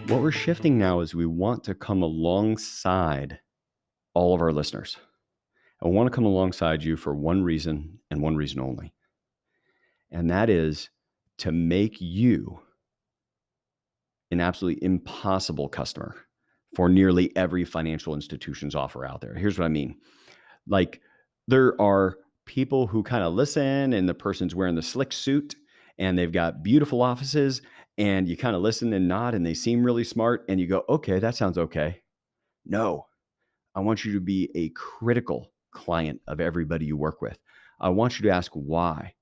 What we're shifting now is we want to come alongside all of our listeners. I want to come alongside you for one reason and one reason only. And that is to make you an absolutely impossible customer for nearly every financial institution's offer out there. Here's what I mean. Like, there are people who kind of listen and the person's wearing the slick suit and they've got beautiful offices and you kind of listen and nod and they seem really smart and you go, okay, that sounds okay. No, I want you to be a critical client of everybody you work with. I want you to ask why.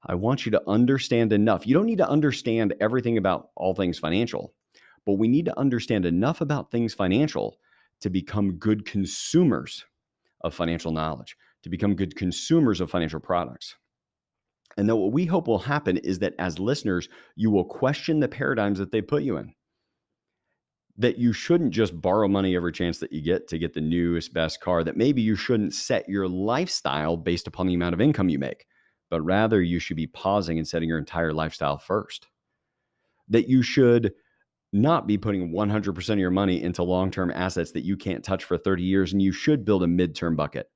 I want you to understand enough. You don't need to understand everything about all things financial, but we need to understand enough about things financial to become good consumers of financial knowledge, to become good consumers of financial products. And then what we hope will happen is that as listeners, you will question the paradigms that they put you in. That you shouldn't just borrow money every chance that you get to get the newest, best car, that maybe you shouldn't set your lifestyle based upon the amount of income you make, but rather you should be pausing and setting your entire lifestyle first. That you should not be putting 100% of your money into long-term assets that you can't touch for 30 years, and you should build a midterm bucket.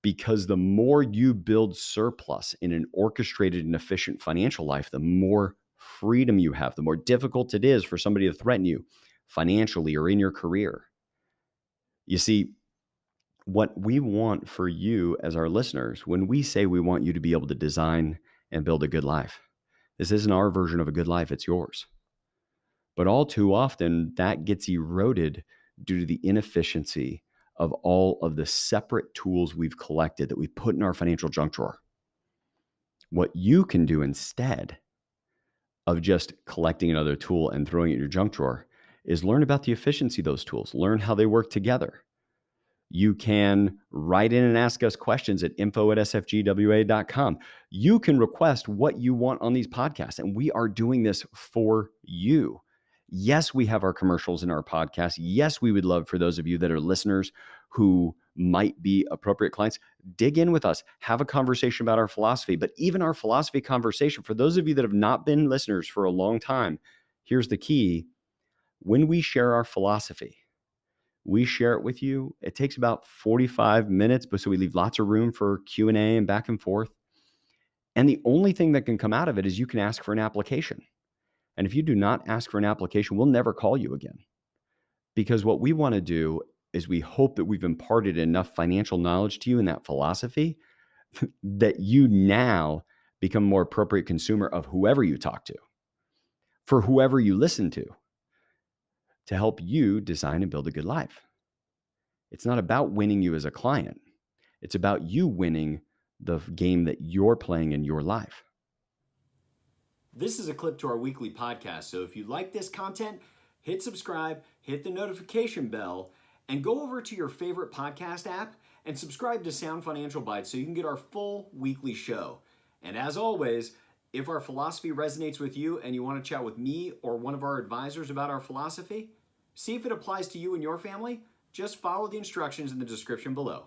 Because the more you build surplus in an orchestrated and efficient financial life, the more freedom you have, the more difficult it is for somebody to threaten you financially or in your career. You see, what we want for you as our listeners, when we say we want you to be able to design and build a good life, this isn't our version of a good life, it's yours. But all too often, that gets eroded due to the inefficiency of all of the separate tools we've collected that we put in our financial junk drawer. What you can do instead of just collecting another tool and throwing it in your junk drawer is learn about the efficiency of those tools, learn how they work together. You can write in and ask us questions at info@sfgwa.com. You can request what you want on these podcasts, and we are doing this for you. Yes, we have our commercials in our podcast. Yes, we would love for those of you that are listeners who might be appropriate clients, dig in with us, have a conversation about our philosophy. But even our philosophy conversation, for those of you that have not been listeners for a long time, here's the key. When we share our philosophy, we share it with you. It takes about 45 minutes, but so we leave lots of room for Q&A and back and forth. And the only thing that can come out of it is you can ask for an application. And if you do not ask for an application, we'll never call you again. Because what we want to do is we hope that we've imparted enough financial knowledge to you in that philosophy that you now become a more appropriate consumer of whoever you talk to, for whoever you listen to help you design and build a good life. It's not about winning you as a client. It's about you winning the game that you're playing in your life. This is a clip to our weekly podcast, so if you like this content, hit subscribe, hit the notification bell, and go over to your favorite podcast app and subscribe to Sound Financial Bites so you can get our full weekly show. And as always, if our philosophy resonates with you and you want to chat with me or one of our advisors about our philosophy, see if it applies to you and your family, just follow the instructions in the description below.